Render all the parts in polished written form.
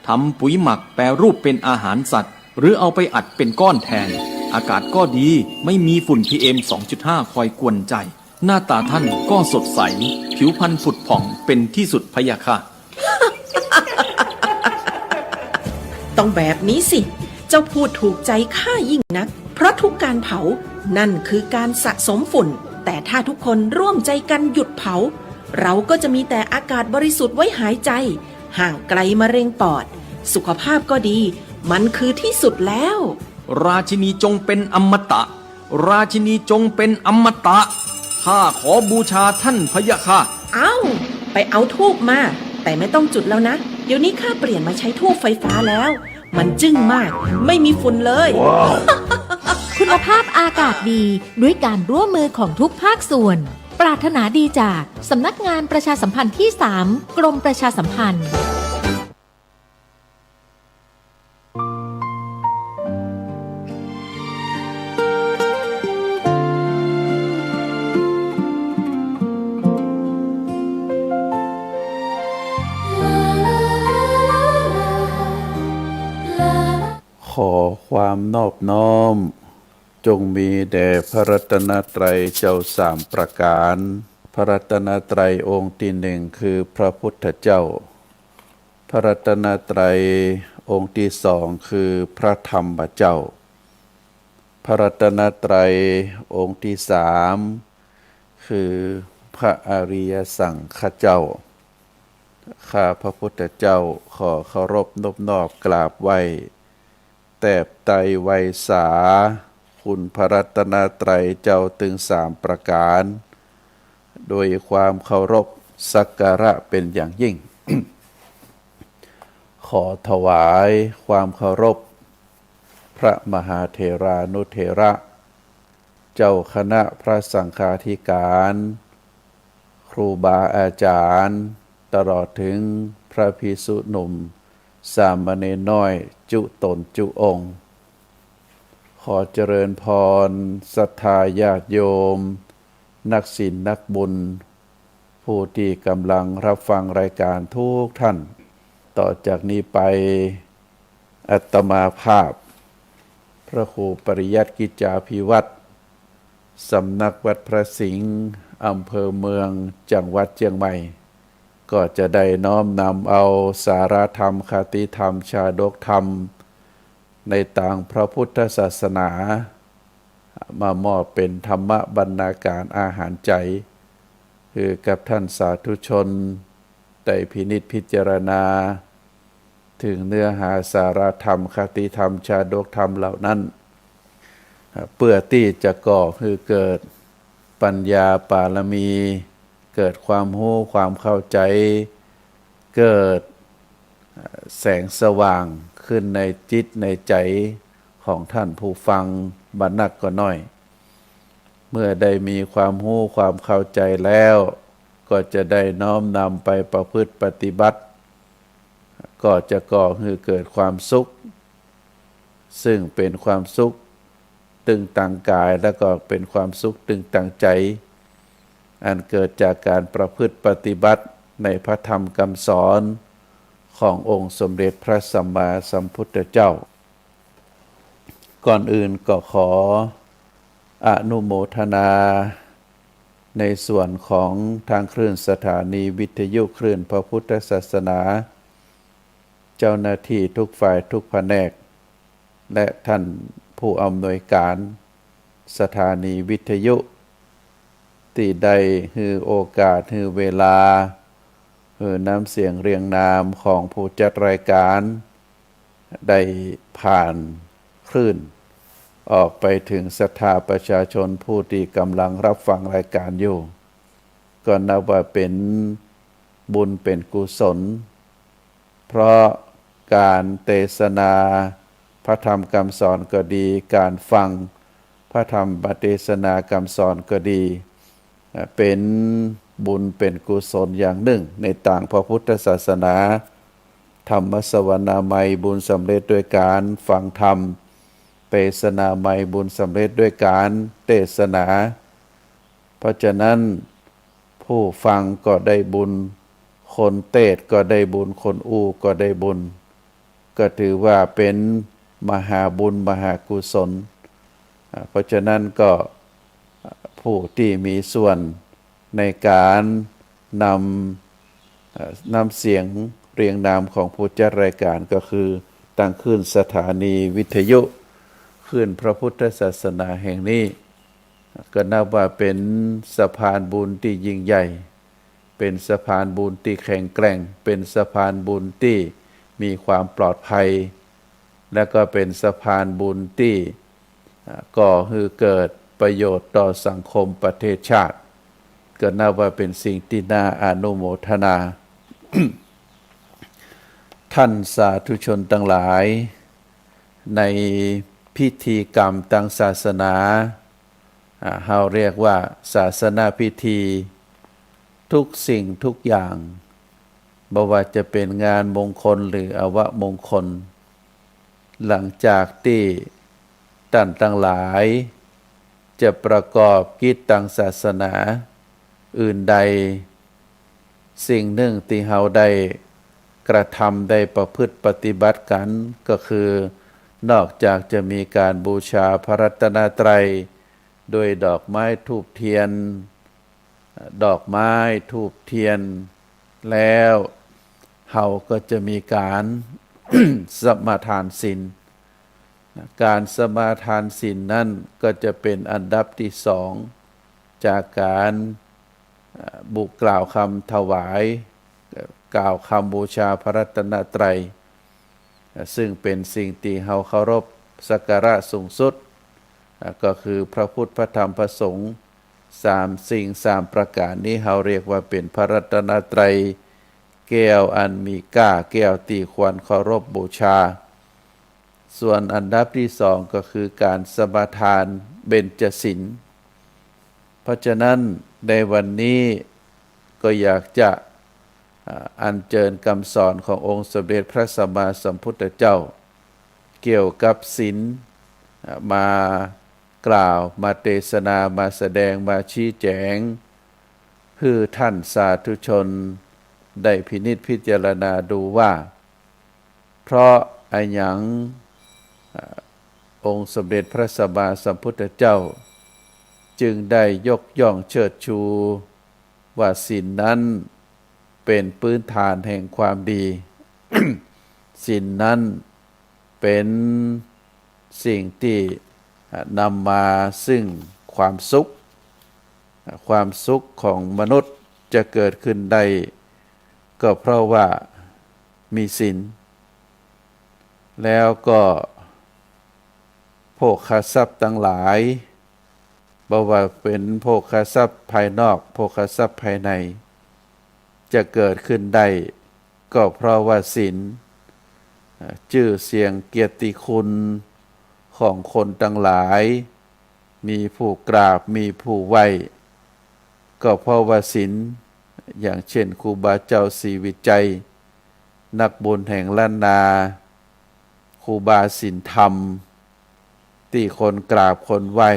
ทำปุ๋ยหมักแปรรูปเป็นอาหารสัตว์หรือเอาไปอัดเป็นก้อนแทนอากาศก็ดีไม่มีฝุ่น PM 2.5 คอยกวนใจหน้าตาท่านก็สดใสผิวพรรณผุดผ่องเป็นที่สุดพะยะค่ะ ต้องแบบนี้สิเจ้าพูดถูกใจข้ายิ่งนักเพราะทุกการเผานั่นคือการสะสมฝุ่นแต่ถ้าทุกคนร่วมใจกันหยุดเผาเราก็จะมีแต่อากาศบริสุทธิ์ไว้หายใจห่างไกลมะเร็งปอดสุขภาพก็ดีมันคือที่สุดแล้วราชินีจงเป็นอมตะราชินีจงเป็นอมตะข้าขอบูชาท่านพะยะค่ะไปเอาธูปมาแต่ไม่ต้องจุดแล้วนะเดี๋ยวนี้ข้าเปลี่ยนมาใช้ธูปไฟฟ้าแล้วมันจึ้งมากไม่มีฝุ่นเลย wow. คุณภาพอากาศดีด้วยการร่วมมือของทุกภาคส่วนปรารถนาดีจากสำนักงานประชาสัมพันธ์ที่ 3 กรมประชาสัมพันธ์ขอความนอบน้อมจงมีแด่พระรัตนตรัยเจ้าสามประการพระรัตนตรัยองค์ที่หนึ่งคือพระพุทธเจ้าพระรัตนตรัยองค์ที่สองคือพระธรรมเจ้าพระรัตนตรัยองค์ที่สามคือพระอริยสังฆเจ้าข้าพระพุทธเจ้าขอเคารพนบนอบกราบไหว้แตบไตรไวสาคุณพระรัตนตรัยเจ้าถึงสามประการโดยความเคารพสักการะเป็นอย่างยิ่ง ขอถวายความเคารพพระมหาเถรานุเถระเจ้าคณะพระสังฆาธิการครูบาอาจารย์ตลอดถึงพระภิกษุหนุ่มสามเณรน้อยจุตนจุองค์ขอเจริญพรศรัทธาญาติโยมนักศีลนักบุญผู้ที่กำลังรับฟังรายการทุกท่านต่อจากนี้ไปอาตมาภาพพระครูปริยัติกิจจาภิวัตรสำนักวัดพระสิงห์อำเภอเมืองจังหวัดเชียงใหม่ก็จะได้น้อมนำเอาสาระธรรมคติธรรมชาดกธรรมในต่างพระพุทธศาสนามามอบเป็นธรรมบรรณาการอาหารใจคือกับท่านสาธุชนได้พินิจพิจารณาถึงเนื้อหาสาระธรรมคติธรรมชาดกธรรมเหล่านั้นเพื่อที่จะก่อคือเกิดปัญญาปารมีเกิดความรู้ความเข้าใจเกิดแสงสว่างขึ้นในจิตในใจของท่านผู้ฟังบ่นักก็น้อยเมื่อได้มีความรู้ความเข้าใจแล้วก็จะได้น้อมนำไปประพฤติปฏิบัติก็จะก่อให้เกิดความสุขซึ่งเป็นความสุขตึงตังกายแล้วก็เป็นความสุขตึงตังใจอันเกิดจากการประพฤติปฏิบัติในพระธรรมคำสอนขององค์สมเด็จพระสัมมาสัมพุทธเจ้าก่อนอื่นก็ขออนุโมทนาในส่วนของทางคลื่นสถานีวิทยุคลื่นพระพุทธศาสนาเจ้าหน้าที่ทุกฝ่ายทุกแผนกและท่านผู้อำนวยการสถานีวิทยุที่ได้ให้โอกาสให้เวลาให้น้ำเสียงเรียงนามของผู้จัดรายการได้ผ่านคลื่นออกไปถึงศรัทธาประชาชนผู้ที่กำลังรับฟังรายการอยู่ก็นับว่าเป็นบุญเป็นกุศลเพราะการเทศนาพระธรรมคำสอนก็ดีการฟังพระธรรมเทศนาคำสอนก็ดีเป็นบุญเป็นกุศลอย่างหนึ่งในต่างพระพุทธศาสนาธรรมสวนาไมยบุญสำเร็จด้วยการฟังธรรมเทศนาไมยบุญสำเร็จด้วยการเทศนาเพราะฉะนั้นผู้ฟังก็ได้บุญคนเทศก็ได้บุญคนอู้ก็ได้บุญ ก็ถือว่าเป็นมหาบุญมหากุศลเพราะฉะนั้นก็ผู้ที่มีส่วนในการนำเสียงเรียงนามของผู้จัดรายการก็คือตั้งขึ้นสถานีวิทยุขึ้นพระพุทธศาสนาแห่งนี้ก็นับว่าเป็นสะพานบุญที่ยิ่งใหญ่เป็นสะพานบุญที่แข็งแกร่งเป็นสะพานบุญที่มีความปลอดภัยและก็เป็นสะพานบุญที่ก่อให้เกิดประโยชน์ต่อสังคมประเทศชาติก็นับว่าเป็นสิ่งที่น่าอนุโมทนา ท่านสาธุชนทั้งหลายในพิธีกรรมทางศาสนาเราเรียกว่าศาสนาพิธีทุกสิ่งทุกอย่างบ่ว่าจะเป็นงานมงคลหรืออวมงคลหลังจากที่ท่านทั้งหลายจะประกอบกิจทางศาสนาอื่นใดสิ่งหนึ่งที่เราได้กระทำได้ประพฤติปฏิบัติกันก็คือนอกจากจะมีการบูชาพระรัตนตรัยโดยดอกไม้ธูปเทียนแล้วเราก็จะมีการ สมาทานศีลการสมาทานศีลนั่นก็จะเป็นอันดับที่สองจากการบุกกล่าวคำถวายกล่าวคำบูชาพระรัตนตรัยซึ่งเป็นสิ่งที่เราเคารพสักการะสูงสุดก็คือพระพุทธพระธรรมพระสงฆ์สิ่งประการนี้เราเรียกว่าเป็นพระรัตนตรัยแก้วอันมีค่าแก้วที่ควรเคารพบูชาส่วนอันดับที่สองก็คือการสมาทานเบญจศีลเพราะฉะนั้นในวันนี้ก็อยากจะอัญเชิญคำสอนขององค์สมเด็จพระสัมมาสัมพุทธเจ้าเกี่ยวกับศีลมากล่าวมาเทศนามาแสดงมาชี้แจงเพื่อท่านสาธุชนได้พินิจพิจารณาดูว่าเพราะอะไรหยังองค์สมเด็จพระสัมมาสัมพุทธเจ้าจึงได้ยกย่องเชิดชูว่าศีลนั้นเป็นพื้นฐานแห่งความดี ศีลนั้นเป็นสิ่งที่นำมาซึ่งความสุขของมนุษย์จะเกิดขึ้นได้ก็เพราะว่ามีศีลแล้วก็โภคทรัพย์ทั้งหลายบ่ว่าเป็นโภคทรัพย์ภายนอกโภคทรัพย์ภายในจะเกิดขึ้นได้ก็เพราะว่าศีลชื่อเสียงเกียรติคุณของคนทั้งหลายมีผู้กราบมีผู้ไหว้ก็เพราะว่าศีลอย่างเช่นครูบาเจ้าศรีวิจัยนักบุญแห่งล้านนาครูบาศีลธรรมที่คนกราบคนไหว้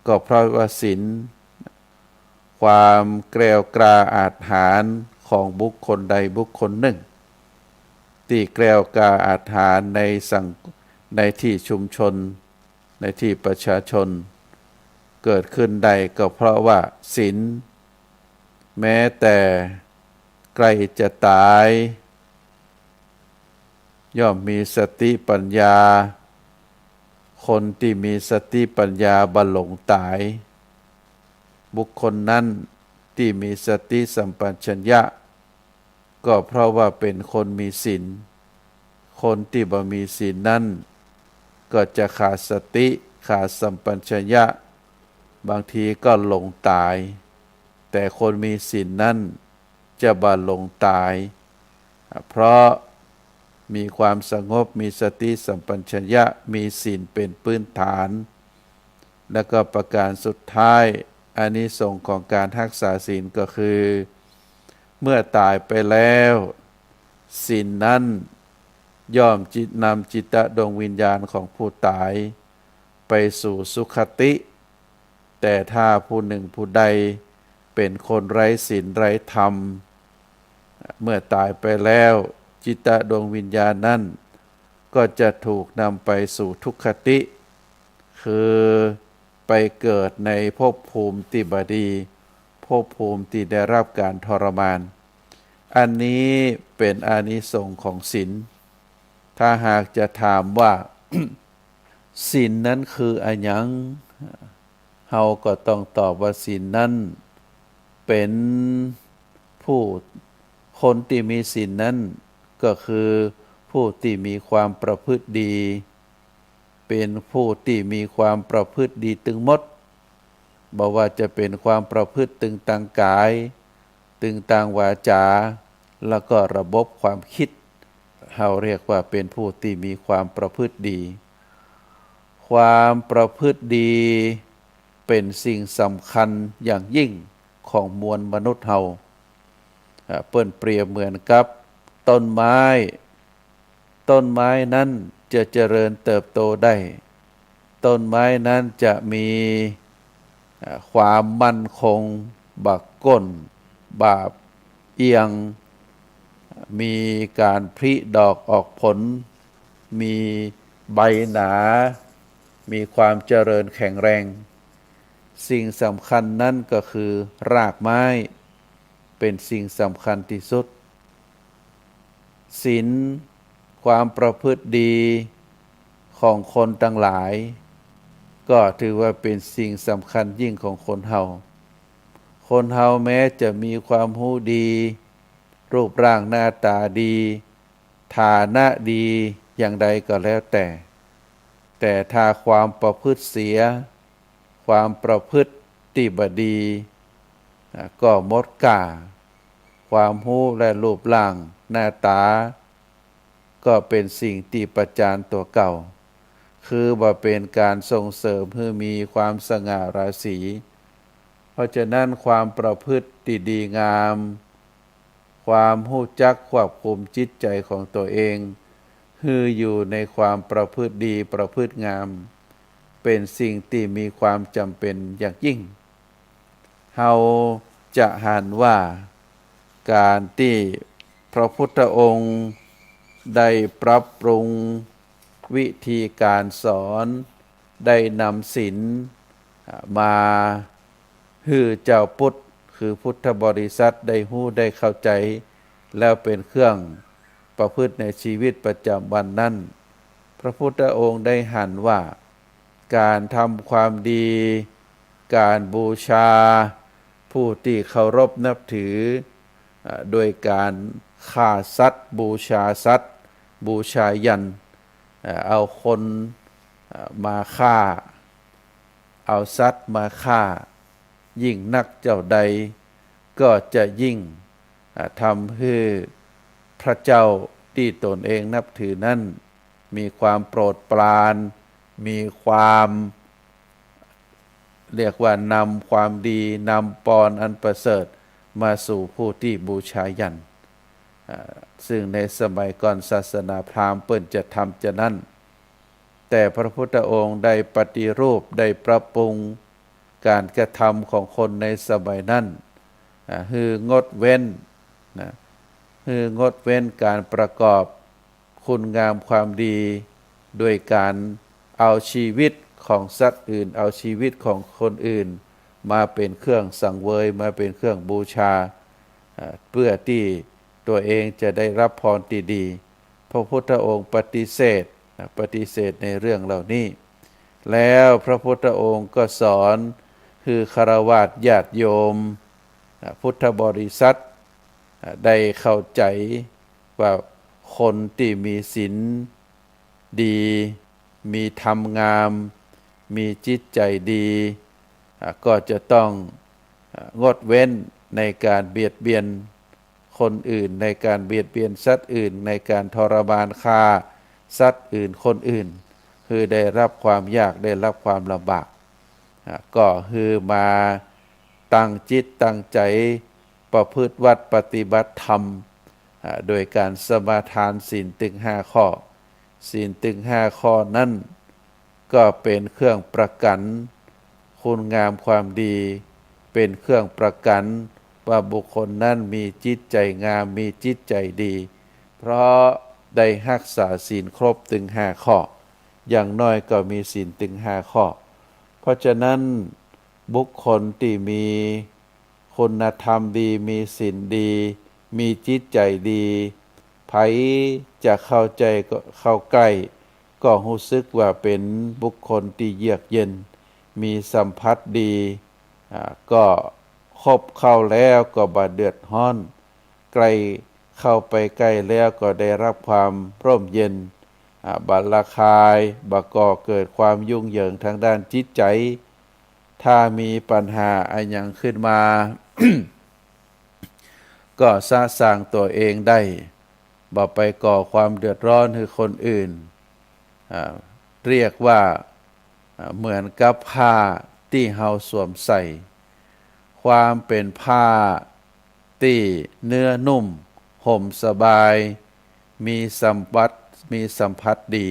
ก็เพราะว่าศีลความแกล้วกล้าอาจหาญของบุคคลใดบุคคลหนึ่งที่แกล้วกล้าอาจหาญในที่ชุมชนในที่ประชาชนเกิดขึ้นได้ก็เพราะว่าศีลแม้แต่ใกล้จะตายย่อมมีสติปัญญาคนที่มีสติปัญญาบ่หลงตายบุคคลนั้นที่มีสติสัมปชัญญะก็เพราะว่าเป็นคนมีศีลคนที่บ่มีศีลนั้นก็จะขาดสติขาดสัมปชัญญะบางทีก็หลงตายแต่คนมีศีลนั้นจะบ่หลงตายเพราะมีความสงบมีสติสัมปชัญญะมีศีลเป็นพื้นฐานและก็ประการสุดท้ายอานิสงส์ของการรักษาศีลก็คือเมื่อตายไปแล้วศีลนั้นย่อมนำจิตดวงวิญญาณของผู้ตายไปสู่สุคติ แต่ถ้าผู้หนึ่งผู้ใดเป็นคนไร้ศีลไร้ธรรมเมื่อตายไปแล้ว จิตตดวงวิญญาณนั้นก็จะถูกนำไปสู่ทุกขติ คือไปเกิดในภพภูมิที่บดีภพภูมิที่ได้รับการทรมานอันนี้เป็นอานิสงส์ของศีลถ้าหากจะถามว่า ศีลนั้นคืออะไรหยังเฮาก็ต้องตอบว่าศีลนั้นเป็นผู้คนที่มีศีลนั้นก็คือผู้ที่มีความประพฤติดีเป็นผู้ที่มีความประพฤติดีตึงหมดบ่ว่าจะเป็นความประพฤติตึงทางกายตึงทางวาจาแล้วก็ระบบความคิดเฮาเรียกว่าเป็นผู้ที่มีความประพฤติดีความประพฤติดีเป็นสิ่งสำคัญอย่างยิ่งของมวลมนุษย์เฮาเปิ้นเปรียบเหมือนกับต้นไม้นั้นจะเจริญเติบโตได้ต้นไม้นั้นจะมีความมั่นคงบักก้นบาบเอียงมีการผลิดอกออกผลมีใบหนามีความเจริญแข็งแรงสิ่งสำคัญนั่นก็คือรากไม้เป็นสิ่งสำคัญที่สุดศีลความประพฤติดีของคนทั้งหลายก็ถือว่าเป็นสิ่งสำคัญยิ่งของคนเฮาแม้จะมีความรู้ดีรูปร่างหน้าตาดีฐานะดีอย่างใดก็แล้วแต่ถ้าความประพฤติเสียความประพฤติที่บ่ดีก็หมดค่าความรู้และรูปร่างหน้าตาก็เป็นสิ่งที่ประจานตัวเก่าคือบ่เป็นการส่งเสริมให้มีความสง่าราศีเพราะฉะนั้นความประพฤติที่ดีงามความรู้จักควบคุมจิตใจของตัวเองคืออยู่ในความประพฤติดีประพฤติงามเป็นสิ่งที่มีความจำเป็นอย่างยิ่งเฮาจะหันว่าการที่พระพุทธองค์ได้ปรับปรุงวิธีการสอนได้นำศีลมาให้เจ้าพุทธคือพุทธบริษัทได้รู้ได้เข้าใจแล้วเป็นเครื่องประพฤติในชีวิตประจำวันนั้นพระพุทธองค์ได้หันว่าการทำความดีการบูชาผู้ที่เคารพนับถือโดยการฆ่าสัตว์บูชาสัตว์บูชายันเอาคนมาฆ่าเอาสัตว์มาฆ่ายิ่งนักเจ้าใดก็จะยิ่งทำให้พระเจ้าที่ตนเองนับถือนั้นมีความโปรดปรานมีความเรียกว่านำความดีนำปอนอันประเสริฐมาสู่ผู้ที่บูชายันซึ่งในสมัยก่อนศาสนาพราหมณ์เปิ้นจะทำจะนั้นแต่พระพุทธองค์ได้ปฏิรูปได้ปรับปรุงการกระทำของคนในสมัยนั้นคืองดเว้นคืองดเว้นการประกอบคุณงามความดีด้วยการเอาชีวิตของสัตว์อื่นเอาชีวิตของคนอื่นมาเป็นเครื่องสังเวยมาเป็นเครื่องบูชาเพื่อที่ตัวเองจะได้รับพรที่ดีพระพุทธองค์ปฏิเสธในเรื่องเหล่านี้แล้วพระพุทธองค์ก็สอนคือฆราวาสญาติโยมพุทธบริษัทได้เข้าใจว่าคนที่มีศีลดีมีธรรมงามมีจิตใจดีก็จะต้องงดเว้นในการเบียดเบียนคนอื่นในการเบียดเบียนสัตว์อื่นในการทรมานฆ่าสัตว์อื่นคนอื่นคือได้รับความยากได้รับความลำบากก็คือมาตั้งจิตตั้งใจประพฤติวัดปฏิบัติธรรมโดยการสมาทานศีลถึง5ข้อศีลถึง5ข้อนั้นก็เป็นเครื่องประกันคุณงามความดีเป็นเครื่องประกันว่าบุคคลนั้นมีจิตใจงามมีจิตใจดี เพราะได้รักษาศีลครบถึง5 ข้ออย่างน้อยก็มีศีลถึง5 ข้อเพราะฉะนั้นบุคคลที่มีคุณธรรมดีมีศีลดีมีจิตใจดีไผจะเข้าใจก็เข้าใกล้ก็รู้สึกว่าเป็นบุคคลที่เยือกเย็นมีสัมผัสดีก็คบเข้าแล้วก็บ่เดือดร้อนใกล้เข้าไปใกล้แล้วก็ได้รับความร่มเย็นบ่ระคายบ่ก่อเกิดความยุ่งเหยิงทางด้านจิตใจถ้ามีปัญหาอะไรอย่างขึ้นมา ก็สะสร้างตัวเองได้บ่ไปก่อความเดือดร้อนให้คนอื่นเรียกว่าเหมือนกับผ้าที่เฮาสวมใส่ความเป็นผ้าที่เนื้อนุ่มห่มสบายมีสัมผัสดี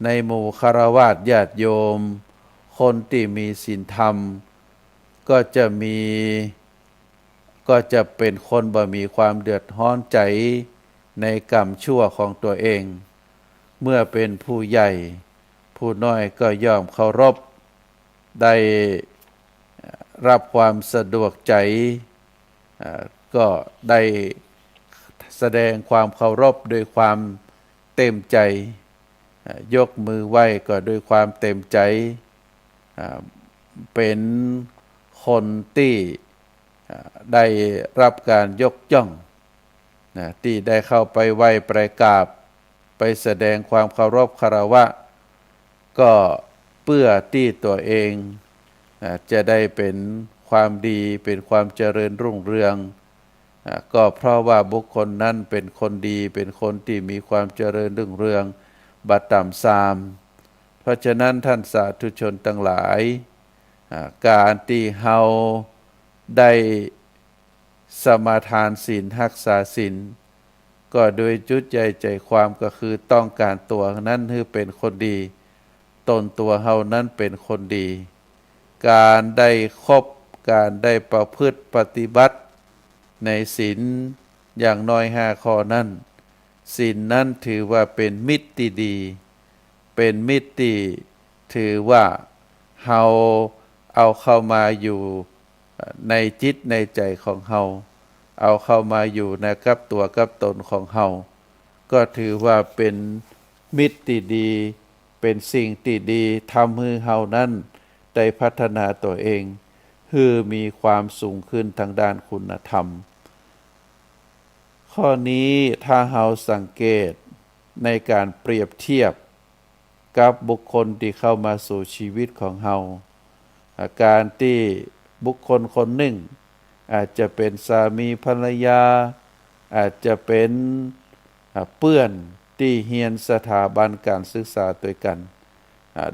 ในหมู่ฆราวาสญาติโยมคนที่มีศีลธรรมก็จะเป็นคนบ่มีความเดือดร้อนใจในกรรมชั่วของตัวเองเมื่อเป็นผู้ใหญ่ผู้น้อยก็ย่อมเคารพได้รับความสะดวกใจก็ได้แสดงความเคารพด้วยความเต็มใจยกมือไหว้ก็ด้วยความเต็มใจเป็นคนที่ได้รับการยกย่องที่ได้เข้าไปไหว้ไปกราบไปแสดงความเคารพคารวะก็เพื่อที่ตัวเองจะได้เป็นความดีเป็นความเจริญรุ่งเรืองก็เพราะว่าบุคคลนั้นเป็นคนดีเป็นคนที่มีความเจริญรุ่งเรืองบัดต่ำซามเพราะฉะนั้นท่านสาธุชนทั้งหลายการที่เฮาได้สมาทานศีลรักษาศีลก็โดยจุดใจความก็คือต้องการตัวนั้นให้เป็นคนดีตนตัวเฮานั้นเป็นคนดีการได้คบการได้ประพฤติปฏิบัติในศีลอย่างน้อย5 ข้อนั้นศีลนั้นถือว่าเป็นมิตรที่ดีเป็นมิตรที่ถือว่าเฮาเอาเข้ามาอยู่ในจิตในใจของเฮาเอาเข้ามาอยู่ในกับตัวกับตนของเฮาก็ถือว่าเป็นมิตรที่ดีเป็นสิ่งที่ดีทำให้เฮานั้นได้พัฒนาตัวเองคือมีความสูงขึ้นทางด้านคุณธรรมข้อนี้ถ้าเฮาสังเกตในการเปรียบเทียบกับบุคคลที่เข้ามาสู่ชีวิตของเฮาการที่บุคคลคนหนึ่งอาจจะเป็นสามีภรรยาอาจจะเป็นเพื่อนที่เรียนสถาบันการศึกษาด้วยกัน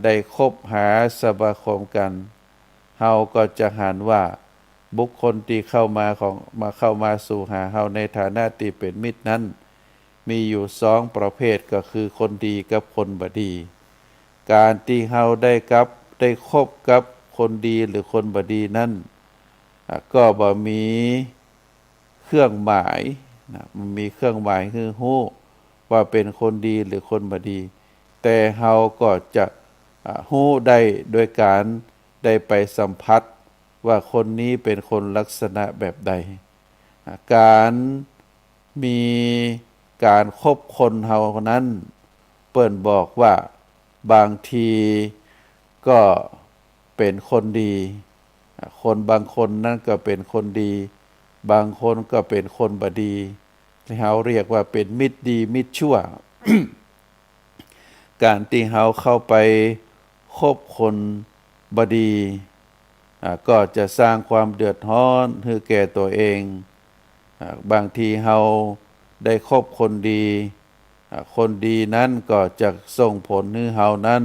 ได้คบหาสมาคมกันเฮาก็จะหันว่าบุคคลที่เข้ามาสู่หาเฮาในฐานะที่เป็นมิตรนั้นมีอยู่2 ประเภทก็คือคนดีกับคนบ่ดีการที่เฮาได้คบกับคนดีหรือคนบ่ดีนั้นก็บ่มีเครื่องหมายมันมีเครื่องหมายคือฮู้ว่าเป็นคนดีหรือคนบ่ดีแต่เฮาก็จะฮู้ได้โดยการได้ไปสัมผัสว่าคนนี้เป็นคนลักษณะแบบใดการมีการคบคนเฮานั้นเปิ้นบอกว่าบางทีก็เป็นคนดีคนบางคนนั่นก็เป็นคนดีบางคนก็เป็นคนบ่ดีที่เฮาเรียกว่าเป็นมิตรดีมิตรชั่ว การที่เฮาเข้าไปคบคนบ่ดีก็จะสร้างความเดือดร้อนให้แก่ตัวเองบางทีเฮาได้คบคนดีคนดีนั้นก็จะส่งผลให้เฮานั้น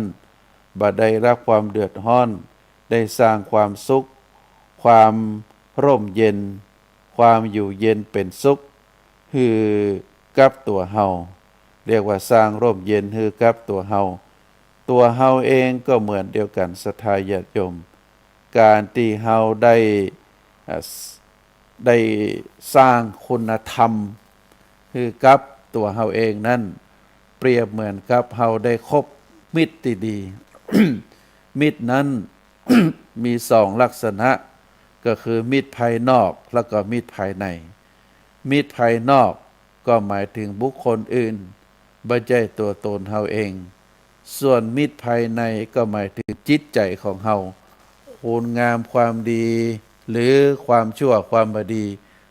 บ่ได้รับความเดือดร้อนได้สร้างความสุขความร่มเย็นความอยู่เย็นเป็นสุขให้กับตัวเฮาเรียกว่าสร้างร่มเย็นให้กับตัวเฮาเองก็เหมือนเดียวกันศรัทธาญาติโยมการที่เฮาได้สร้างคุณธรรมคือกับ ตัวเฮาเองนั่นเปรียบเหมือนกับเฮาได้คบมิตรที่ดี มิตรนั้น มีสองลักษณะก็คือมิตรภายนอกแล้วก็มิตรภายในมิตรภายนอกก็หมายถึงบุคคลอื่นบ่ใช่ตัวตนเฮาเองส่วนมิตรภายในก็หมายถึงจิตใจของเฮาคุณงามความดีหรือความชั่วความบดี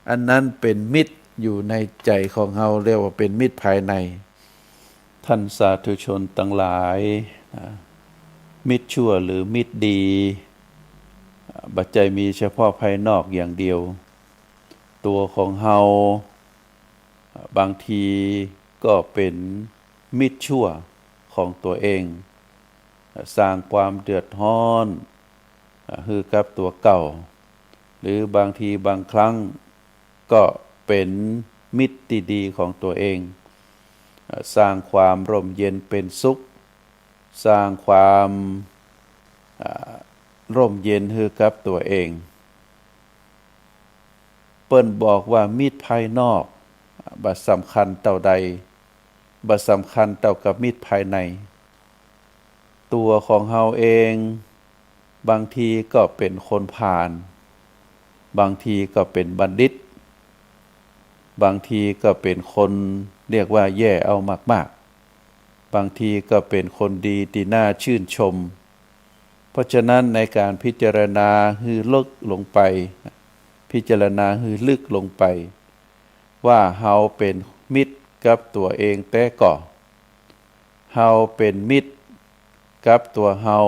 อันนั้นเป็นมิตรอยู่ในใจของเฮาเรียกว่าเป็นมิตรภายในท่านสาธุชนทั้งหลายมิตรชั่วหรือมิตรดีบัจจัยมีเฉพาะภายนอกอย่างเดียวตัวของเฮาบางทีก็เป็นมิตรชั่วของตัวเองสร้างความเดือดร้อนให้กับตัวเก่าหรือบางทีบางครั้งก็เป็นมิตรที่ดีของตัวเองสร้างความร่มเย็นเป็นสุขสร้างความร่มเย็นให้กับตัวเองเปิ้นบอกว่ามิตรภายนอกบ่สำคัญเท่าใดบ่สำคัญเท่ากับมิตรภายในตัวของเฮาเองบางทีก็เป็นคนพาลบางทีก็เป็นบัณฑิตบางทีก็เป็นคนเรียกว่าแย่เอามากๆบางทีก็เป็นคนดีที่น่าชื่นชมเพราะฉะนั้นในการพิจารณาให้ลึกลงไปพิจารณาให้ลึกลงไปว่าเฮาเป็นมิตรกับตัวเองแต่ก่อเฮาเป็นมิตรกับตัวเฮา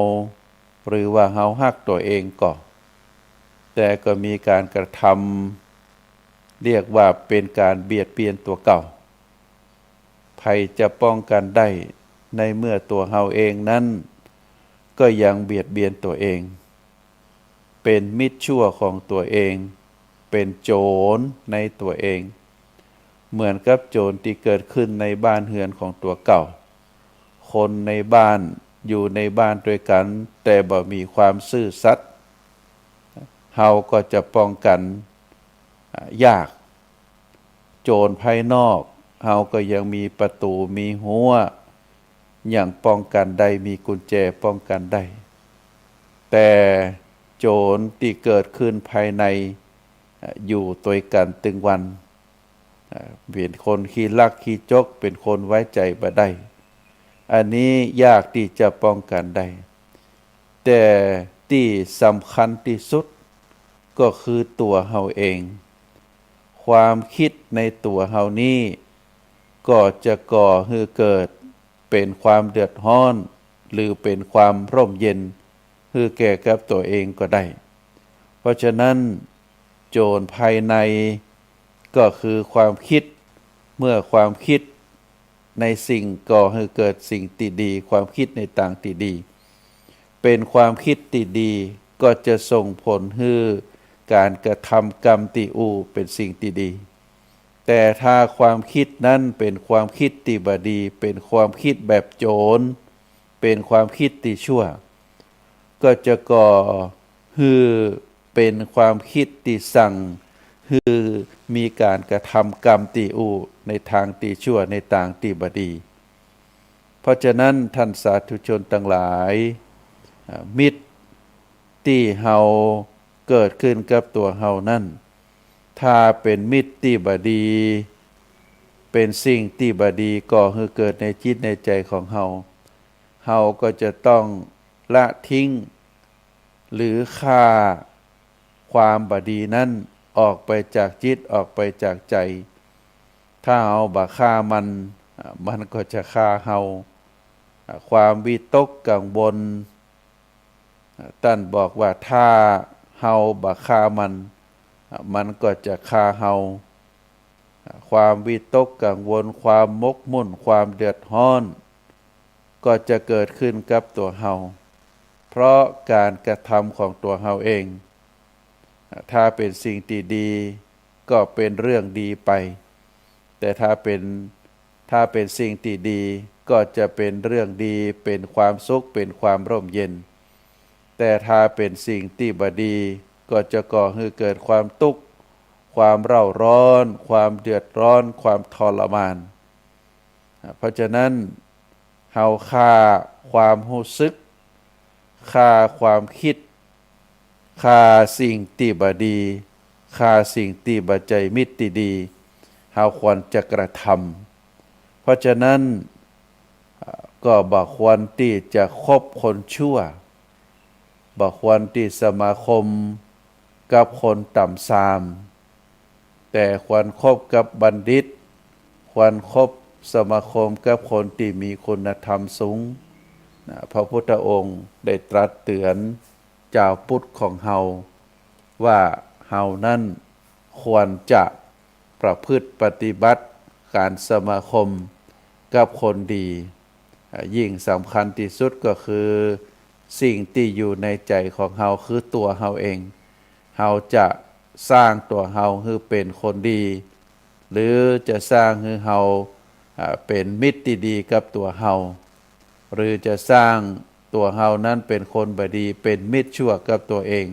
หรือว่าเฮาฮักตัวเองก่อแต่ก็มีการกระทำเรียกว่าเป็นการเบียดเบียนตัวเก่าภัยจะป้องกันได้ในเมื่อตัวเฮาเองนั้นก็ยังเบียดเบียนตัวเองเป็นมิตรชั่วของตัวเองเป็นโจรในตัวเองเหมือนกับโจรที่เกิดขึ้นในบ้านเฮือนของตัวเก่าคนในบ้านอยู่ในบ้านด้วยกันแต่บ่มีความซื่อสัตย์เฮาก็จะป้องกันยากโจรภายนอกเฮาก็ยังมีประตูมีรั้วอย่างป้องกันได้มีกุญแจป้องกันได้แต่โจรที่เกิดขึ้นภายในอยู่ตัวกันตึงวันเป็นคนขี้ลักขี้จกเป็นคนไว้ใจบ่ได้อันนี้ยากที่จะป้องกันได้แต่ที่สำคัญที่สุดก็คือตัวเฮาเองความคิดในตัวเฮานี้ก็จะก่อให้เกิดเป็นความเดือดร้อนหรือเป็นความร่มเย็นให้แก่กับตัวเองก็ได้เพราะฉะนั้นโจรภายในก็คือความคิดเมื่อความคิดในสิ่งก่อให้เกิดสิ่งที่ดีความคิดในต่างที่ดีเป็นความคิดที่ดีก็จะส่งผลให้การกระทำกรรมที่เป็นสิ่งที่ดีแต่ถ้าความคิดนั้นเป็นความคิดที่บ่ดีเป็นความคิดแบบโจรเป็นความคิดที่ชั่วก็จะก่อให้เป็นความคิดที่สั่งให้มีการกระทำกรรมที่ในทางที่ชั่วในทางที่บ่ดีเพราะฉะนั้นท่านสาธุชนทั้งหลายมิตรที่เฮาเกิดขึ้นกับตัวเฮานั่นถ้าเป็นมิตรที่บ่ดีเป็นสิ่งที่บ่ดีก่อให้เกิดในจิตในใจของเฮาเฮาก็จะต้องละทิ้งหรือฆ่าความบ่ดีนั้นออกไปจากจิตออกไปจากใจถ้าเฮาบ่ฆ่ามันก็จะฆ่าเฮาความวิตกกังวลท่านบอกว่าถ้าเฮาบ่ฆ่ามันก็จะฆ่าเฮาความวิตกกังวลความมกมุ่นความเดือดร้อนก็จะเกิดขึ้นกับตัวเฮาเพราะการกระทำของตัวเฮาเองถ้าเป็นสิ่งที่ดีก็เป็นเรื่องดีไปแต่ถ้าเป็นสิ่งที่ดีก็จะเป็นเรื่องดีเป็นความสุขเป็นความร่มเย็นแต่ถ้าเป็นสิ่งที่บ่ดีก็จะก่อให้เกิดความทุกข์ความเร่าร้อนความเดือดร้อนความทรมาน เพราะฉะนั้นเฮาค่าความรู้สึกค่าความคิดค่าสิ่งที่บ่ดีค่าสิ่งที่บ่ใจมิตรที่ดีเฮาควรจะกระทำเพราะฉะนั้นก็บ่ควรที่จะคบคนชั่วบ่ควรที่สมาคมกับคนต่ำทรามแต่ควรคบกับบัณฑิตควรคบสมาคมกับคนที่มีคุณธรรมสูงพระพุทธองค์ได้ตรัสเตือนเจ้าพุทธของเฮาว่าเฮานั้นควรจะประพฤติปฏิบัติการสมาคมกับคนดียิ่งสำคัญที่สุดก็คือสิ่งที่อยู่ในใจของเฮาคือตัวเฮาเองเฮาจะสร้างตัวเฮาให้เป็นคนดีหรือจะสร้างให้เฮาเป็นมิตรที่ดีกับตัวเฮาหรือจะสร้างตัวเฮานั้นเป็นคนบ่ดีเป็นมิตรชั่วกับตัวเอง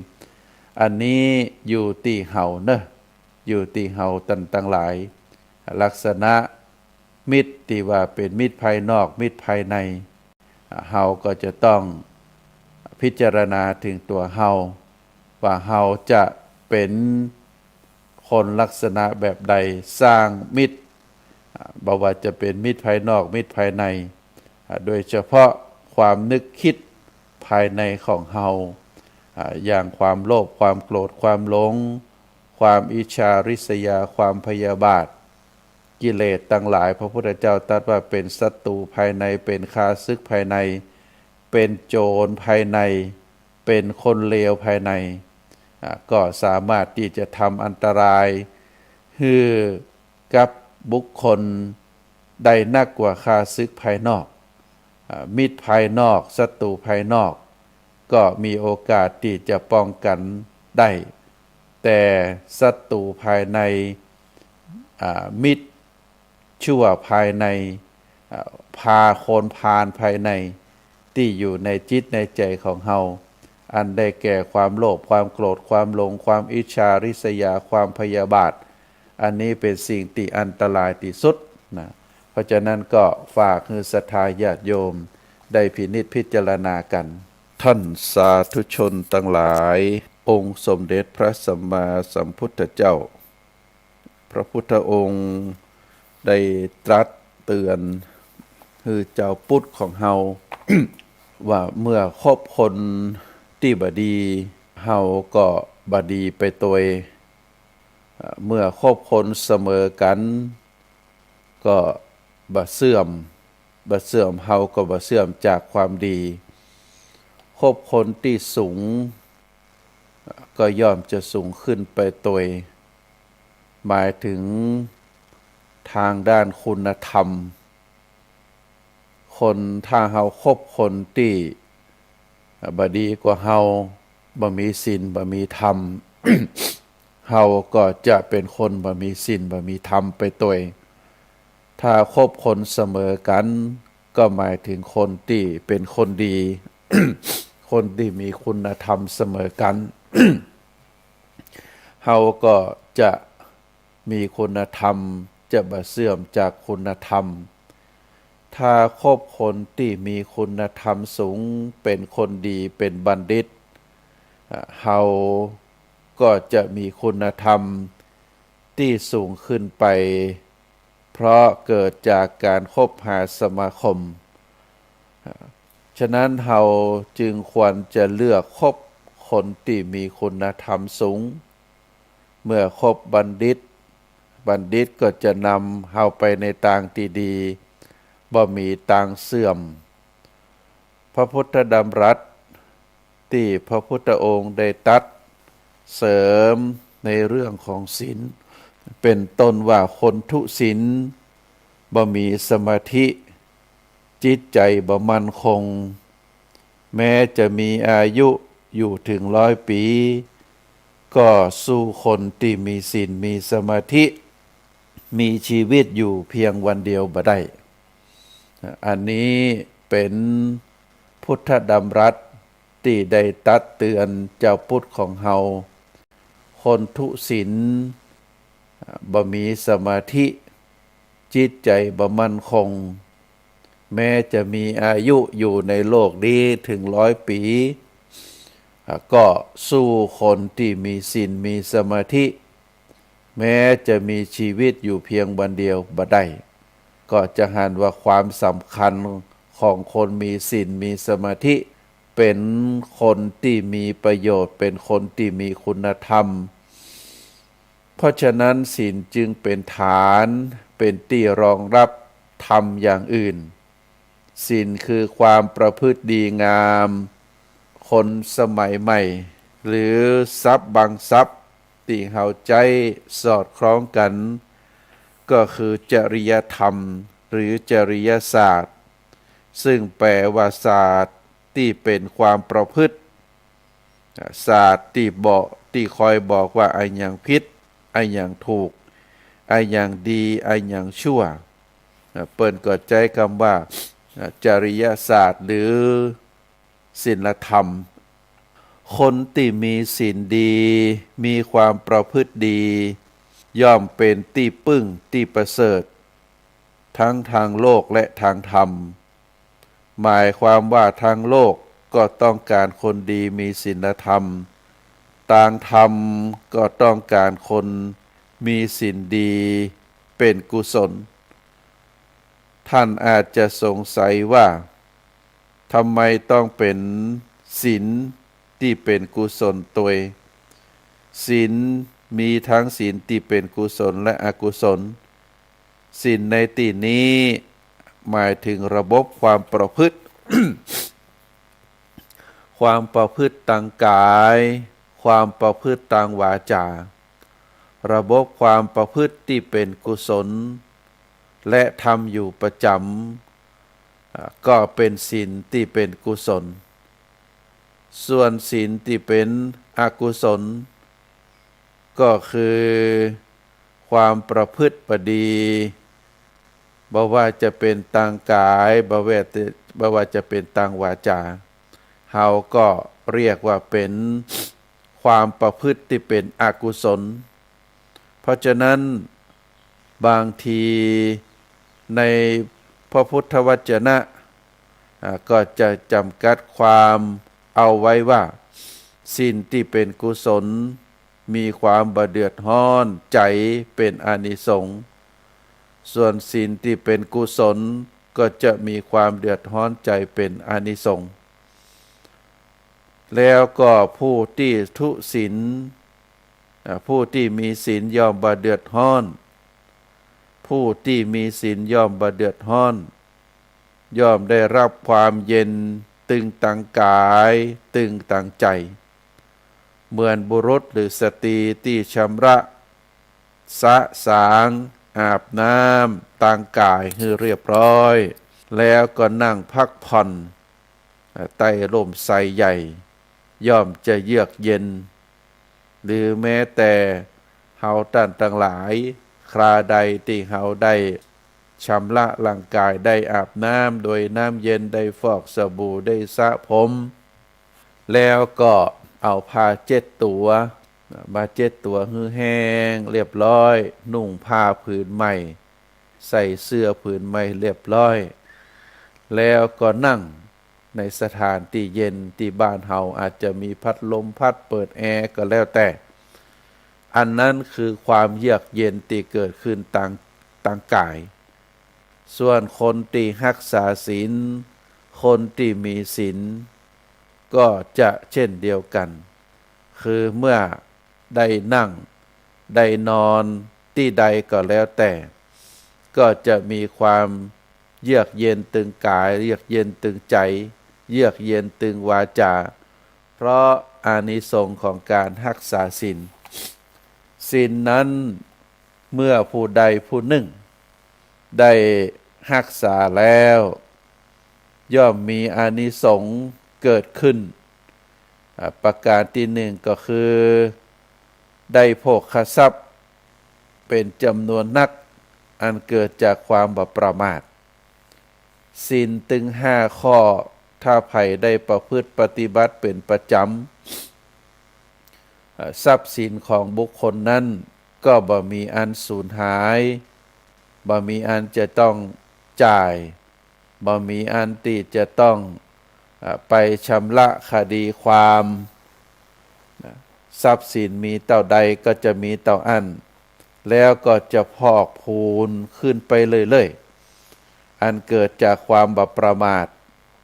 อันนี้อยู่ที่เฮาเนอะอยู่ที่เฮาตั้งหลายลักษณะมิตรที่ว่าเป็นมิตรภายนอกมิตรภายในเฮาก็จะต้องพิจารณาถึงตัวเฮาว่าเฮาจะเป็นคนลักษณะแบบใดสร้างมิตรบ่ว่าจะเป็นมิตรภายนอกมิตรภายในโดยเฉพาะความนึกคิดภายในของเฮาอย่างความโลภความโกรธความหลงความอิจฉาริษยาความพยาบาทกิเลสทั้งหลายพระพุทธเจ้าตรัสว่าเป็นศัตรูภายในเป็นข้าศึกภายในเป็นโจรภายในเป็นคนเลวภายในก็สามารถที่จะทำอันตรายให้กับบุคคลได้นักกว่าข้าศึกภายนอกมิตรภายนอกศัตรูภายนอกก็มีโอกาสที่จะป้องกันได้แต่ศัตรูภายในมิตรชั่วภายในพาคนพาลภายในที่อยู่ในจิตในใจของเฮาอันได้แก่ความโลภความโกรธความหลงความอิจฉาริษยาความพยาบาทอันนี้เป็นสิ่งที่อันตรายที่สุดนะเพราะฉะนั้นก็ฝากให้ศรัทธาญาติโยมได้พินิจพิจารณากันท่านสาธุชนทั้งหลายองค์สมเด็จพระสัมมาสัมพุทธเจ้าพระพุทธองค์ได้ตรัสเตือนคือเจ้าพุทธของเฮา ว่าเมื่อคบคนที่บ่ดีเฮาก็บ่ดีไปตัวเองเมื่อคบคนเสมอกันก็บ่เสื่อมเฮาก็บ่เสื่อมจากความดีคบคนที่สูงก็ย่อมจะสูงขึ้นไปตัวเองหมายถึงทางด้านคุณธรรมคนถ้าเฮาคบคนที่บ่ดีกว่าเฮาบ่มีศีลบ่มีธรรม เฮาก็จะเป็นคนบ่มีศีลบ่มีธรรมไปตัวเองถ้าคบคนเสมอกันก็หมายถึงคนที่เป็นคนดี คนที่มีคุณธรรมเสมอกัน เฮาก็จะมีคุณธรรมจะบ่เสื่อมจากคุณธรรมถ้าคบคนที่มีคุณธรรมสูงเป็นคนดีเป็นบัณฑิตเฮาก็จะมีคุณธรรมที่สูงขึ้นไปเพราะเกิดจากการคบหาสมาคมฉะนั้นเฮาจึงควรจะเลือกคบคนที่มีคุณธรรมสูงเมื่อคบบัณฑิตก็จะนำเฮาไปในทางที่ดีบ่มีทางเสื่อมพระพุทธดำรัสที่พระพุทธองค์ได้ตรัสเสริมในเรื่องของศีลเป็นต้นว่าคนทุศีลบ่มีสมาธิจิตใจบ่มั่นคงแม้จะมีอายุอยู่ถึง100 ปีก็สู้คนที่มีศีลมีสมาธิมีชีวิตอยู่เพียงวันเดียวบ่ได้อันนี้เป็นพุทธดำรัสที่ได้ตักเตือนเจ้าพุทธของเฮาคนทุศีลบ่มีสมาธิ จิตใจบ่มั่นคงแม้จะมีอายุอยู่ในโลกนี้ถึง100 ปีก็สู้คนที่มีศีลมีสมาธิแม้จะมีชีวิตอยู่เพียงวันเดียวบ่ได้ก็จะหันว่าความสำคัญของคนมีศีลมีสมาธิเป็นคนที่มีประโยชน์เป็นคนที่มีคุณธรรมเพราะฉะนั้นศีลจึงเป็นฐานเป็นที่รองรับธรรมอย่างอื่นศีลคือความประพฤติดีงามคนสมัยใหม่หรือทรัพย์บางทรัพย์ที่เข้าใจสอดคล้องกันก็คือจริยธรรมหรือจริยศาสตร์ซึ่งแปลว่าศาสตร์ที่เป็นความประพฤติศาสตร์ที่คอยบอกว่าไอ้อย่างผิดไอ้อย่างถูกไอ้อย่างดีไอ้อย่างชั่วเปิ้นก็ใจคำว่าจริยศาสตร์หรือศีลธรรมคนที่มีศีลดีมีความประพฤติดีย่อมเป็นที่พึ่งที่ประเสริฐทั้งทางโลกและทางธรรมหมายความว่าทางโลกก็ต้องการคนดีมีศีลธรรมทางธรรมก็ต้องการคนมีศีลดีเป็นกุศลท่านอาจจะสงสัยว่าทำไมต้องเป็นศีลที่เป็นกุศลตัวศีลมีทั้งศีลที่เป็นกุศลและอกุศลศีลในที่นี้หมายถึงระบบความประพฤติ ความประพฤติทางกายความประพฤติทางวาจาระบบความประพฤติที่เป็นกุศลและทำอยู่ประจำก็เป็นศีลที่เป็นกุศลส่วนศีลที่เป็นอกุศลก็คือความประพฤติบดีบ่ว่าจะเป็นทางกายบ่ว่าจะเป็นทางวาจาเฮาก็เรียกว่าเป็นความประพฤติที่เป็นอกุศลเพราะฉะนั้นบางทีในพระพุทธวจนะก็จะจำกัดความเอาไว้ว่าศีลที่เป็นกุศลมีความบ่เดือดร้อนใจเป็นอานิสงส์ส่วนศีลที่เป็นกุศลก็จะมีความเดือดร้อนใจเป็นอานิสงส์แล้วก็ผู้ที่ทุศีลผู้ที่มีศีลย่อมบ่เดือดร้อนผู้ที่มีศีลย่อมบ่เดือดร้อนย่อมได้รับความเย็นตึงตังกายตึงตังใจเหมือนบุรุษหรือสตรีที่ชำระสะสางอาบน้ำต่างกายให้เรียบร้อยแล้วก็นั่งพักผ่อนใต้ร่มไทรใหญ่ย่อมจะเยือกเย็นหรือแม้แต่เฮาท่านทั้งหลายคราใดที่เฮาได้ชำระร่างกายได้อาบน้ำโดยน้ำเย็นได้ฟอกสบู่ได้สระผมแล้วก็เอาผ้าเช็ดตัวมาเช็ดตัวให้แห้งเรียบร้อยนุ่งผ้าผืนใหม่ใส่เสื้อผืนใหม่เรียบร้อยแล้วก็นั่งในสถานที่เย็นที่บ้านเฮาอาจจะมีพัดลมพัดเปิดแอร์ก็แล้วแต่อันนั้นคือความเยือกเย็นที่เกิดขึ้นต่างกายส่วนคนที่รักษาศีลคนที่มีศีลก็จะเช่นเดียวกันคือเมื่อได้นั่งได้นอนที่ใดก็แล้วแต่ก็จะมีความเยือกเย็นตึงกายเยือกเย็นตึงใจเยือกเย็นตึงวาจาเพราะอานิสงส์ของการรักษาศีลศีลนั้นเมื่อผู้ใดผู้หนึ่งได้รักษาแล้วย่อมมีอานิสงส์เกิดขึ้นประการที่หนึ่งก็คือได้โภคทรัพย์เป็นจำนวนนักอันเกิดจากความบ่ประมาทศีลถึง5 ข้อถ้าไผได้ประพฤติปฏิบัติเป็นประจำทรัพย์สินของบุคคลนั้นก็บ่มีอันสูญหาย บ่มีอันจะต้องจ่ายบ่มีอันที่จะต้องไปชำระคดีความทรัพย์สินมีเต่าใดก็จะมีเต่าอันแล้วก็จะพอกพูนขึ้นไปเรื่อยๆอันเกิดจากความบประมาท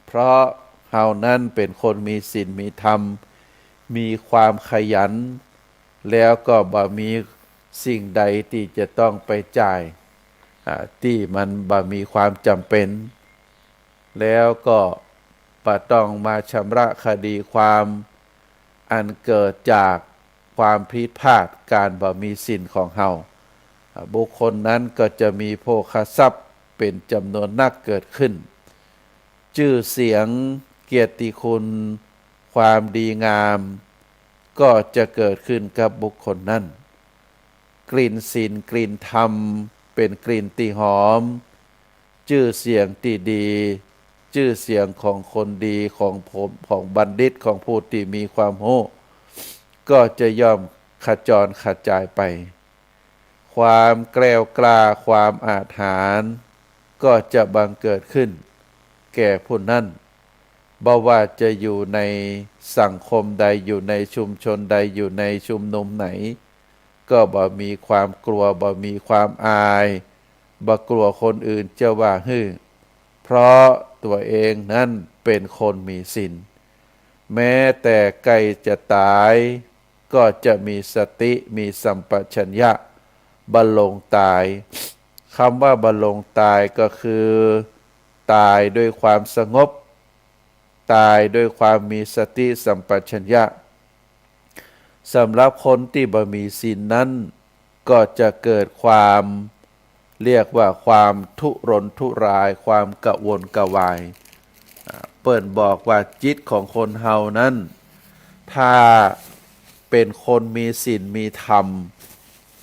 เพราะเฮานั้นเป็นคนมีศีลมีธรรมมีความขยันแล้วก็บ่มีสิ่งใดที่จะต้องไปจ่ายที่มันบ่มีความจำเป็นแล้วก็บ่ต้องมาชำระคดีความอันเกิดจากความผิดพลาดการบ่มีศีลของเฮาบุคคลนั้นก็จะมีโภคทรัพย์เป็นจำนวนนักเกิดขึ้นชื่อเสียงเกียรติคุณความดีงามก็จะเกิดขึ้นกับบุคคลนั้นกลิ่นศีลกลิ่นธรรมเป็นกลิ่นที่หอมชื่อเสียงที่ดีชื่อเสียงของคนดีของผมของบัณฑิตของผู้ที่มีความรู้ก็จะย่อมขจรขจายไปความแกล้วกล้าความอาถรรพ์ก็จะบังเกิดขึ้นแก่ผู้นั้นบ่ว่าจะอยู่ในสังคมใดอยู่ในชุมชนใดอยู่ในชุมนุมไหนก็บ่มีความกลัวบ่มีความอายบ่กลัวคนอื่นจะว่าฮื้อเพราะตัวเองนั้นเป็นคนมีศีลแม้แต่ใกล้จะตายก็จะมีสติมีสัมปชัญญะบรรลงตายคำว่าบรรลงตายก็คือตายด้วยความสงบตายด้วยความมีสติสัมปชัญญะสำหรับคนที่บ่มีศีลนั้นก็จะเกิดความเรียกว่าความทุรนทุรายความกระวนกระวายเปิ้นบอกว่าจิตของคนเฮานั้นถ้าเป็นคนมีศีลมีธรรม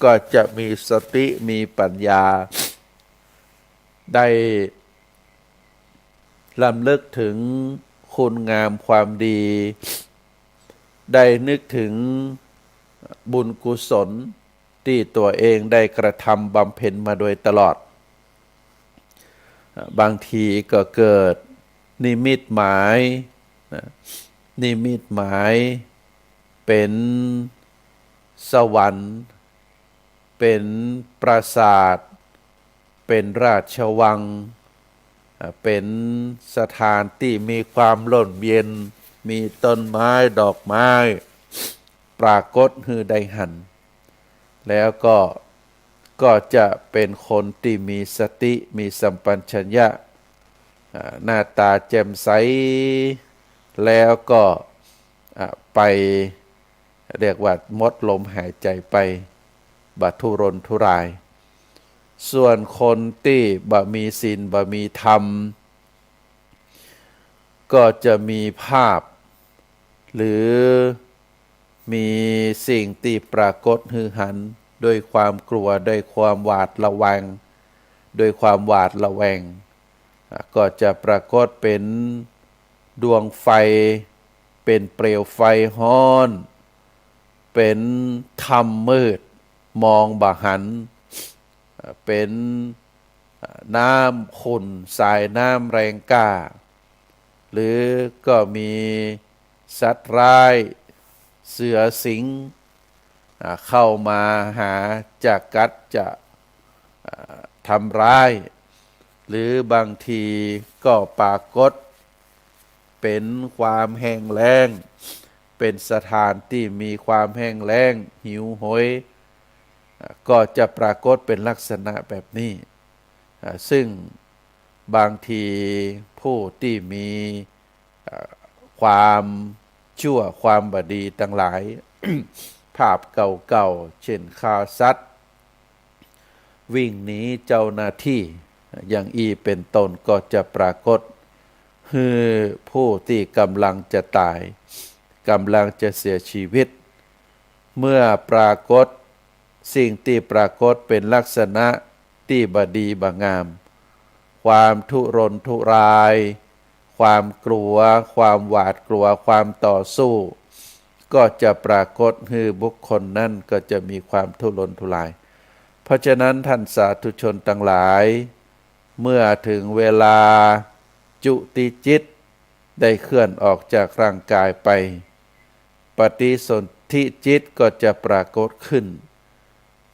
ก็จะมีสติมีปัญญาได้รำลึกถึงคุณงามความดีได้นึกถึงบุญกุศลที่ตัวเองได้กระทำบำเพ็ญมาโดยตลอดบางทีก็เกิดนิมิตหมายนิมิตหมายเป็นสวรรค์เป็นปราสาทเป็นราชวังเป็นสถานที่มีความร่มเย็นมีต้นไม้ดอกไม้ปรากฏฮือได้หันแล้วก็จะเป็นคนที่มีสติมีสัมปชัญญะหน้าตาแจ่มใสแล้วก็ไปเรียกว่าหมดลมหายใจไปบ่ทุรนทุรายส่วนคนที่บ่มีศีลบ่มีธรรมก็จะมีภาพหรือมีสิ่งที่ปรากฏฮือหันด้วยความกลัวด้วยความหวาดระแวงด้วยความหวาดระแวงก็จะปรากฏเป็นดวงไฟเป็นเปลวไฟฮ้อนเป็นธรรมมืดมองบ่หันเป็นน้ำขุ่นสายน้ำแรงกล้าหรือก็มีสัตว์ร้ายเสือสิงเข้ามาหาจะกัดจะทำร้ายหรือบางทีก็ปรากฏเป็นความแห้งแล้งเป็นสถานที่มีความแห้งแล้งหิวโหยก็จะปรากฏเป็นลักษณะแบบนี้ซึ่งบางทีผู้ที่มีความชั่วความบดีทั้งหลาย ภาพเก่าๆเช่นฆ่าสัตว์วิ่งหนีเจ้าหน้าที่อย่างอีเป็นต้นก็จะปรากฏคือผู้ที่กำลังจะตายกำลังจะเสียชีวิตเมื่อปรากฏสิ่งที่ปรากฏเป็นลักษณะที่บดีบงามความทุรนทุรายความกลัวความหวาดกลัวความต่อสู้ก็จะปรากฏคือบุคคลนั้นก็จะมีความทุรนทุราย เพราะฉะนั้นท่านสาธุชนทั้งหลายเมื่อถึงเวลาจุติจิตได้เคลื่อนออกจากร่างกายไปปฏิสนธิจิตก็จะปรากฏขึ้น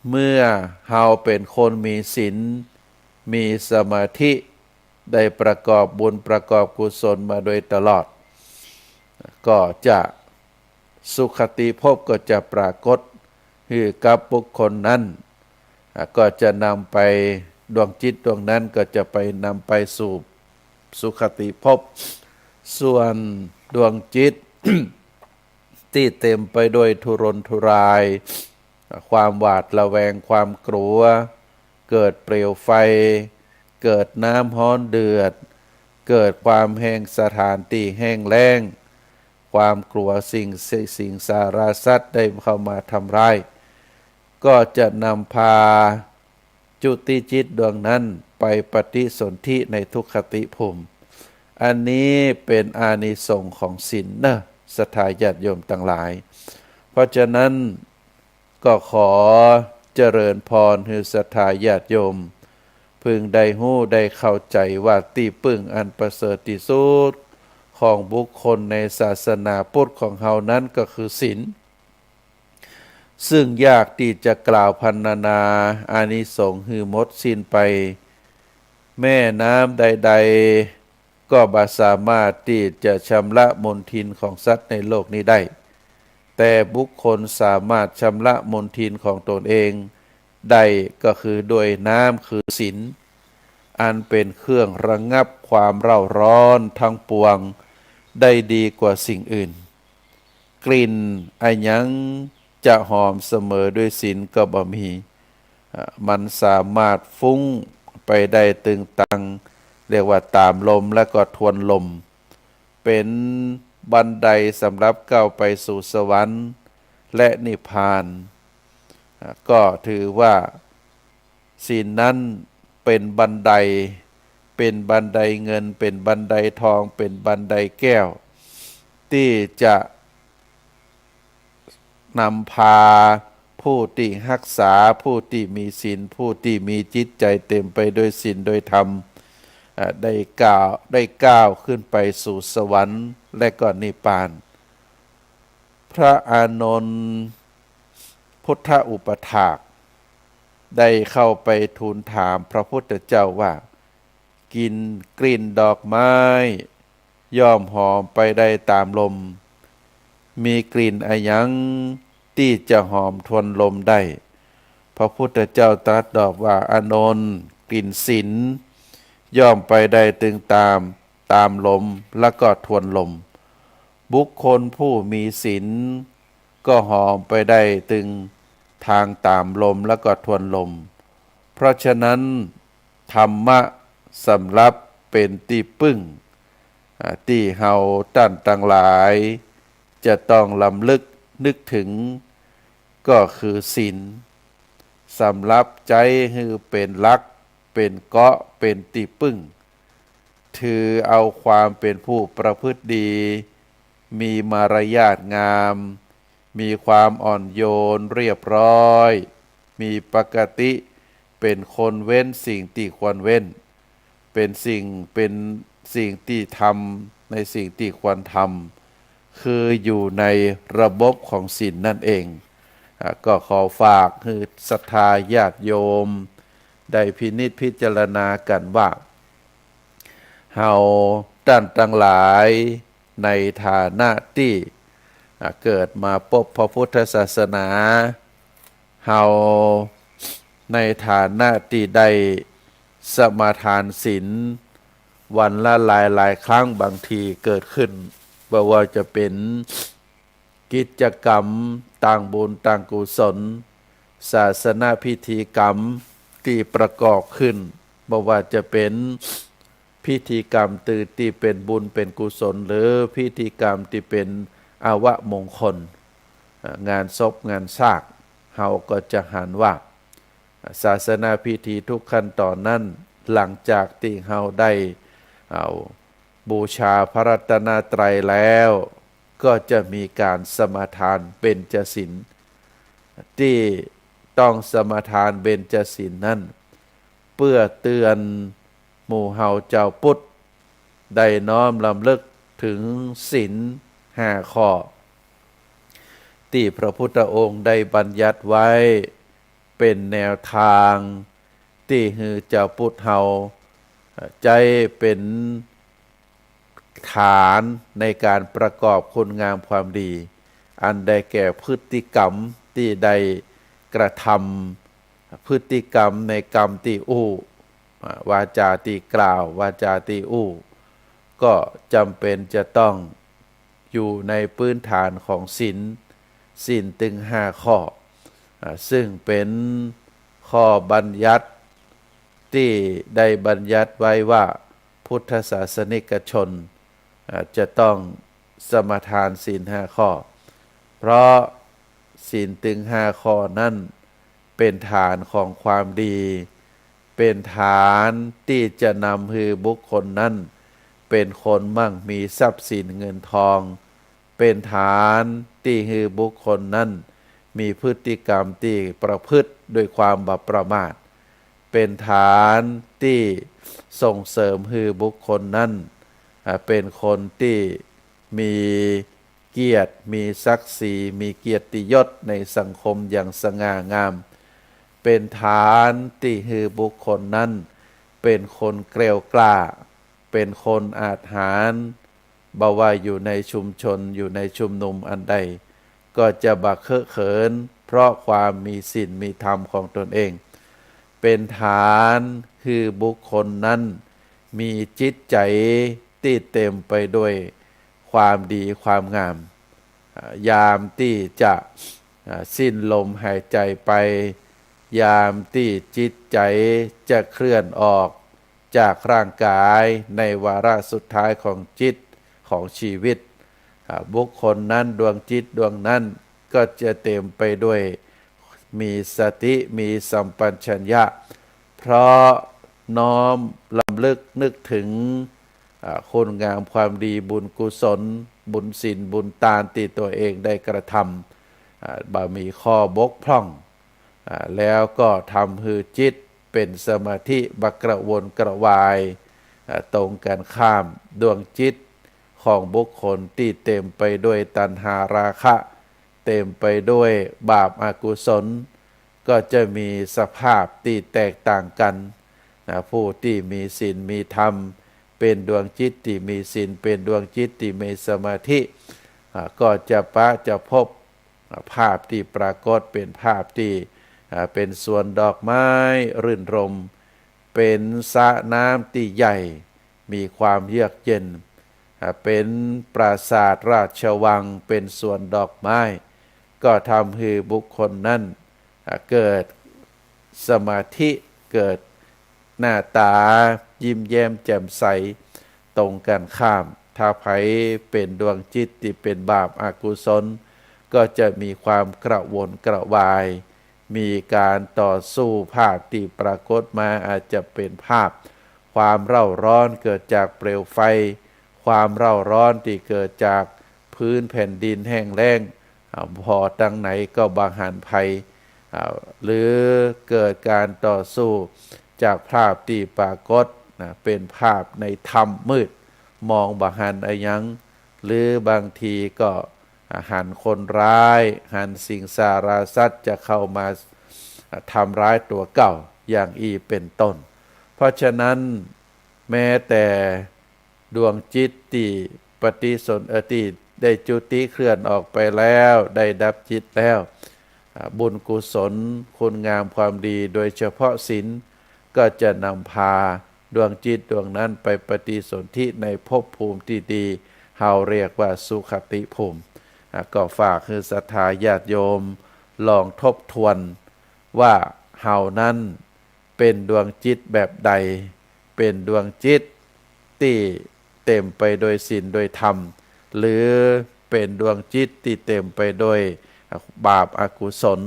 เมื่อเฮาเป็นคนมีศีลมีสมาธิได้ประกอบบุญประกอบกุศลมาโดยตลอดก็จะสุขติภพก็จะปรากฏคือกับบุคคลนั้นก็จะนำไปดวงจิตดวงนั้นก็จะไปนำไปสู่สุขติภพส่วนดวงจิต ที่เต็มไปด้วยทุรนทุรายความหวาดระแวงความกลัวเกิดเปลวไฟเกิดน้ำร้อนเดือดเกิดความแห้งสถานที่แห้งแล้งความกลัวสิ่งสารสัตว์ได้เข้ามาทำร้ายก็จะนำพาจุติจิตดวงนั้นไปปฏิสนธิในทุกขติภูมิอันนี้เป็นอานิสงส์ของศีลนะศรัทธาญาติโยมทั้งหลายเพราะฉะนั้นก็ขอเจริญพรให้ศรัทธาญาติโยมพึงได้ฮู้ได้เข้าใจว่าที่พึ่งอันประเสริฐที่สุดของบุคคลในศาสนาพุทธของเฮานั้นก็คือศีลซึ่งยากที่จะกล่าวพรรณนาอานิสงส์หือหมดสิ้นไปแม่น้ำใดๆก็บ่สามารถที่จะชำระมลทินของสัตว์ในโลกนี้ได้แต่บุคคลสามารถชำระมลทินของตนเองได้ก็คือด้วยน้ำคือศีลอันเป็นเครื่องระงับความเร่าร้อนทั้งปวงได้ดีกว่าสิ่งอื่นกลิ่นอันยังจะหอมเสมอด้วยศีลก็บ่มีมันสามารถฟุ้งไปได้ตึงตังเรียกว่าตามลมและก็ทวนลมเป็นบันไดสำหรับก้าวไปสู่สวรรค์และนิพพานก็ถือว่าศีลนั้นเป็นบันไดเป็นบันไดเงินเป็นบันไดทองเป็นบันไดแก้วที่จะนำพาผู้ที่รักษาผู้ที่มีศีลผู้ที่มีจิตใจเต็มไปด้วยศีลโดยธรรมได้ก้าวขึ้นไปสู่สวรรค์และก็นิพพานพระอานนท์พุทธอุปถากได้เข้าไปทูลถามพระพุทธเจ้าว่ากินกลิ่นดอกไม้ย่อมหอมไปได้ตามลมมีกลิ่นอะไรยังที่จะหอมทวนลมได้พระพุทธเจ้าตรัสตอบว่าอานนท์กลิ่นศีลย่อมไปได้ตึงตามลมแล้วก็ทวนลมบุคคลผู้มีศีลก็หอมไปได้ตึงทางตามลมแล้วก็ทวนลมเพราะฉะนั้นธรรมะสำหรับเป็นที่พึ่งที่เฮาท่านทั้งหลายจะต้องลำลึกนึกถึงก็คือศีลสำหรับใจคือเป็นหลักเป็นเกาะเป็นที่พึ่งถือเอาความเป็นผู้ประพฤติดีมีมารยาทงามมีความอ่อนโยนเรียบร้อยมีปกติเป็นคนเว้นสิ่งที่ควรเว้นเป็นสิ่งที่ทำในสิ่งที่ควรทำคืออยู่ในระบบของศีลนั่นเองก็ขอฝากคือศรัทธาญาติโยมได้พินิจพิจารณากันว่าเฮาท่านทั้งหลายในฐานะที่เกิดมาพบพระพุทธศาสนาเฮาในฐานะที่ได้สมาทานศีลวันละหลายครั้งบางทีเกิดขึ้นบ่ว่าจะเป็นกิจกรรมต่างบุญต่างกุศลศาสนาพิธีกรรมที่ประกอบขึ้นบ่ว่าจะเป็นพิธีกรรมที่เป็นบุญเป็นกุศลหรือพิธีกรรมที่เป็นอาวะมงคลงานศพงานซากเฮาก็จะหันว่าศาสนาพิธีทุกขั้นตอนนั้นหลังจากที่เฮาได้บูชาพระรัตนตรัยแล้วก็จะมีการสมาทานเบญจศีลที่ ต้องสมาทานเบญจศีลนั่นเพื่อเตือนหมู่เฮาเจ้าพุทธได้น้อมลำลึกถึงศีล5 ข้อที่พระพุทธองค์ได้บัญญัติไว้เป็นแนวทางที่ให้เจ้าพุทธเฮาใจเป็นฐานในการประกอบคุณงามความดีอันใดแก่พฤติกรรมที่ได้กระทำพฤติกรรมในกรรมที่อู้วาจาที่กล่าววาจาที่อู้ก็จำเป็นจะต้องอยู่ในพื้นฐานของศีลถึง5 ข้อซึ่งเป็นข้อบัญญัติที่ได้บัญญัติไว้ว่าพุทธศาสนิกชนจะต้องสมาทานศีล5 ข้อเพราะศีลถึง5 ข้อนั้นเป็นฐานของความดีเป็นฐานที่จะนำให้บุคคลนั้นเป็นคนมั่งมีทรัพย์สินเงินทองเป็นฐานที่ให้บุคคลนั้นมีพฤติกรรมที่ประพฤติด้วยความบประมาทเป็นฐานที่ส่งเสริมให้บุคคลนั้นเป็นคนที่มีเกียรติมีศักดิ์ศรีมีเกียรติยศในสังคมอย่างสง่างามเป็นฐานที่ให้บุคคลนั้นเป็นคนเกรียวกล้าเป็นคนอาจหาญบ่ว่าอยู่ในชุมชนอยู่ในชุมนุมอันใดก็จะบักเคอะเขินเพราะความมีศีลมีธรรมของตนเองเป็นฐานคือบุคคลนั้นมีจิตใจที่เต็มไปด้วยความดีความงามยามที่จะสิ้นลมหายใจไปยามที่จิตใจจะเคลื่อนออกจากร่างกายในวาระสุดท้ายของจิตของชีวิตบุคคลนั้นดวงจิตดวงนั้นก็จะเต็มไปด้วยมีสติมีสัมปชัญญะเพราะน้อมลำลึกนึกถึงคุณงามความดีบุญกุศลบุญศีลบุญทานที่ตัวเองได้กระทำบ่มีข้อบกพร่องแล้วก็ทำให้จิตเป็นสมาธิบักกระวนกระวายตรงกันข้ามดวงจิตของบุคคลที่เต็มไปด้วยตัณหาราคะเต็มไปด้วยบาปอกุศลก็จะมีสภาพที่แตกต่างกันผู้ที่มีศีลมีธรรมเป็นดวงจิตที่มีศีลเป็นดวงจิตที่มีสมาธิก็จะพบภาพที่ปรากฏเป็นภาพที่เป็นสวนดอกไม้รื่นรมเป็นสระน้ำที่ใหญ่มีความเยือกเย็นเป็นปราสาทราชวังเป็นสวนดอกไม้ก็ทำให้บุคคลนั้นเกิดสมาธิเกิดหน้าตายิ้มแย้มแจ่มใสตรงกันข้ามถ้าไผเป็นดวงจิตที่เป็นบาปอกุศลก็จะมีความกระวนกระวายมีการต่อสู้ภาพที่ปรากฏมาอาจจะเป็นภาพความเร่าร้อนเกิดจากเปลวไฟความเร่าร้อนที่เกิดจากพื้นแผ่นดินแห้งแล้งพอตั้งไหนก็บางหันภัยหรือเกิดการต่อสู้จากภาพที่ปรากฏเป็นภาพในถ้ำมืดมองบางหันอะไรยังหรือบางทีก็หันคนร้ายหันสิงสาราสัตว์จะเข้ามาทำร้ายตัวเก่าอย่างอีเป็นต้นเพราะฉะนั้นแม้แต่ดวงจิตที่ปฏิสนธิได้จุติเคลื่อนออกไปแล้วได้ดับจิตแล้วบุญกุศลคุณงามความดีโดยเฉพาะศีลก็จะนำพาดวงจิตดวงนั้นไปปฏิสนธิในภพภูมิที่ดีเฮาเรียกว่าสุขติภูมิก็ฝากคือศรัทธาญาติโยมลองทบทวนว่าเฮานั้นเป็นดวงจิตแบบใดเป็นดวงจิตที่เต็มไปโดยศีลโดยธรรมหรือเป็นดวงจิตที่เต็มไปโดยบาปอกุศล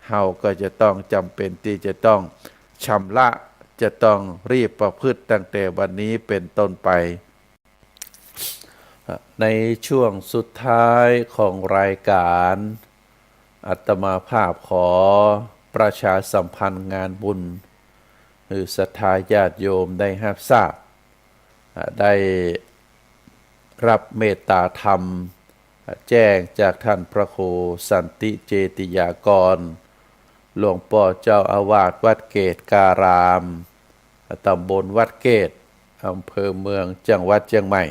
เฮาก็จะต้องจำเป็นที่จะต้องชำระจะต้องรีบประพฤติตั้งแต่วันนี้เป็นต้นไปในช่วงสุดท้ายของรายการอาตมาภาพขอ ประชาสัมพันธ์งานบุญหรือศรัทธาญาติโยมได้รับทราบได้รับเมตตาธรรมแจ้งจากท่านพระครูสันติเจติยากรหลวงพ่อเจ้าอาวาสวัดเกตการามตำบลวัดเกตอำเภอเมืองจังหวัดเชียงใหม่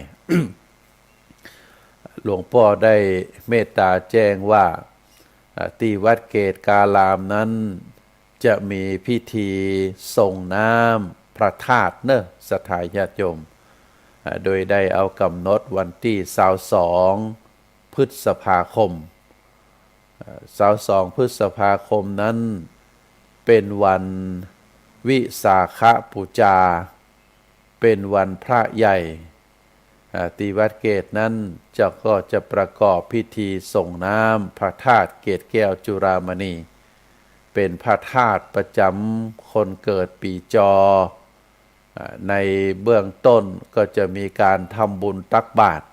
หลวงพ่อได้เมตตาแจ้งว่าที่วัดเกตการามนั้นจะมีพิธีส่งน้ำพระธาตุเนอะศรัทธาญาติโยมโดยได้เอากำหนดวันที่22 พฤษภาคม22 พฤษภาคมนั้นเป็นวันวิสาขบูชาเป็นวันพระใหญ่ที่วัดเกตนั้นก็จะประกอบพิธีส่งน้ำพระธาตุเกตแก้วจุฬามณีเป็นพระธาตุประจำคนเกิดปีจอในเบื้องต้นก็จะมีการทำบุญตักบาตร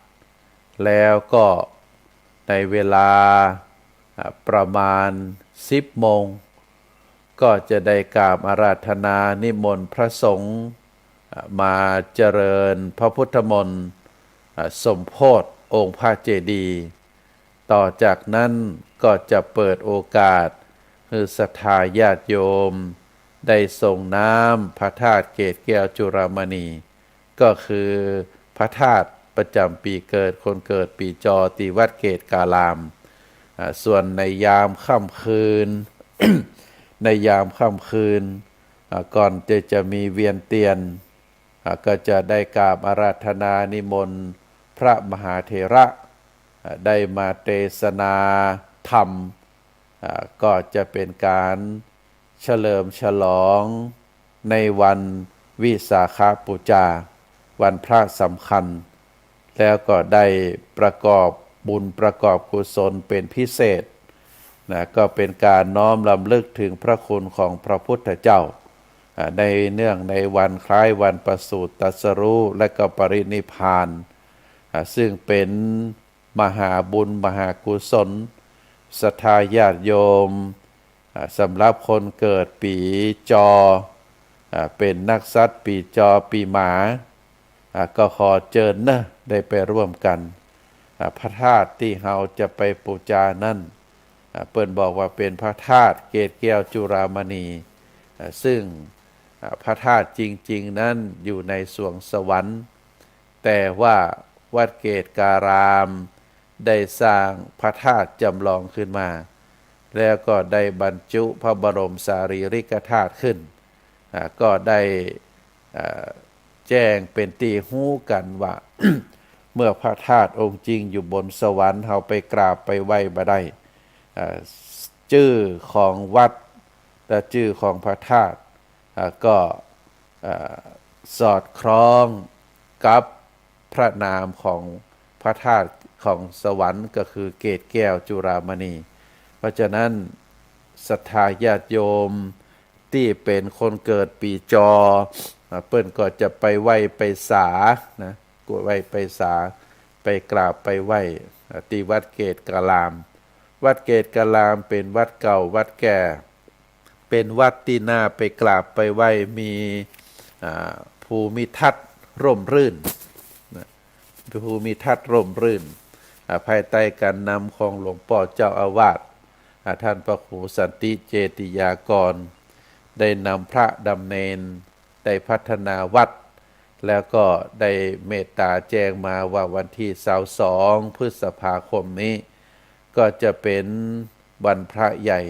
แล้วก็ในเวลาประมาณ10 โมงก็จะได้กราบอาราธนานิมนต์พระสงฆ์มาเจริญพระพุทธมนต์สมโภชองค์พระเจดีย์ต่อจากนั้นก็จะเปิดโอกาสให้ศรัทธาญาติโยมได้ส่งน้ำพระธาตุเกตแก้วจุฬามณีก็คือพระธาตุประจำปีเกิดคนเกิดปีจอที่วัดเกตการามส่วนในยามค่ำคืน ในยามค่ำคืนก่อนจะมีเวียนเทียนก็จะได้กราบอาราธนานิมนต์พระมหาเถระได้มาเทศนาธรรมก็จะเป็นการเฉลิมฉลองในวันวิสาขบูชาวันพระสำคัญแล้วก็ได้ประกอบบุญประกอบกุศลเป็นพิเศษก็เป็นการน้อมรำลึกถึงพระคุณของพระพุทธเจ้าในเนื่องในวันคล้ายวันประสูติตรัสรู้และก็ปรินิพพานซึ่งเป็นมหาบุญมหากุศลศรัทธาญาติโยมสำหรับคนเกิดปีจอเป็นนักสัตว์ปีจอปีหมาก็ขอเชิญนะได้ไปร่วมกันพระธาตุที่เราจะไปบูชานั่นเปิ้นบอกว่าเป็นพระธาตุเกตแก้วจุฬามณีซึ่งพระธาตุจริงๆนั้นอยู่ในสวงสวรรค์แต่ว่าวัดเกตการามได้สร้างพระธาตุจำลองขึ้นมาแล้วก็ได้บรรจุพระบรมสารีริกธาตุขึ้นก็ได้แจ้งเป็นที่ฮู้กันว่า เมื่อพระธาตุองค์จริงอยู่บนสวรรค์เราไปกราบไปไหว้บ่ได้ชื่อของวัดและชื่อของพระธาตุก็สอดคล้องกับพระนามของพระธาตุของสวรรค์ก็คือเกตแก้วจุฬามณีเพราะฉะนั้นศรัทธาญาติโยมที่เป็นคนเกิดปีจอเปิ้นก็จะไปไหว้ไปสานะก็ไหว้ไปสาไปกราบไปไหว้ที่วัดเกตการามวัดเกตการามเป็นวัดเก่าวัดแก่เป็นวัดที่น่าไปกราบไปไหว้มีภูมิทัศน์ร่มรื่นภูมิทัศน์ร่มรื่นภายใต้การนำของหลวงพ่อเจ้าอาวาสท่านพระครูสันติเจติยากรได้นำพระดำเนินได้พัฒนาวัดแล้วก็ได้เมตตาแจ้งมาว่าวันที่22 พฤษภาคมนี้ก็จะเป็นวันพระใหญ่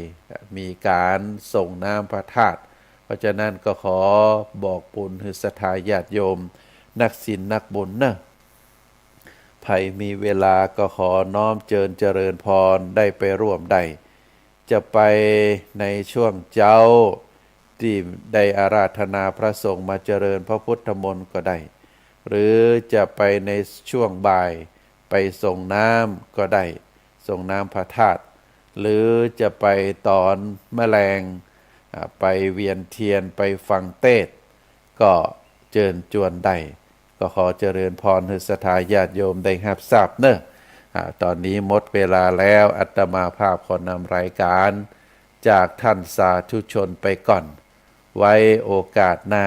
มีการส่งน้ำพระธาตุเพราะฉะนั้นก็ขอบอกบุญให้ศรัทธาญาติโยมนักศีลนักบุญนะใครมีเวลาก็ขอน้อมเจริญพรได้ไปร่วมได้จะไปในช่วงเจ้าที่ได้อาราธนาพระสงฆ์มาเจริญพระพุทธมนต์ก็ได้หรือจะไปในช่วงบ่ายไปส่งน้ำก็ได้ส่งน้ำพระธาตุหรือจะไปตอนแมลงไปเวียนเทียนไปฟังเทศน์ก็เชิญชวนได้ก็ขอเจริญพรให้ศรัทธาญาติโยมได้รับทราบตอนนี้หมดเวลาแล้วอาตมาภาพขอนำรายการ จากท่านสาธุชนไปก่อน ไว้โอกาสหน้า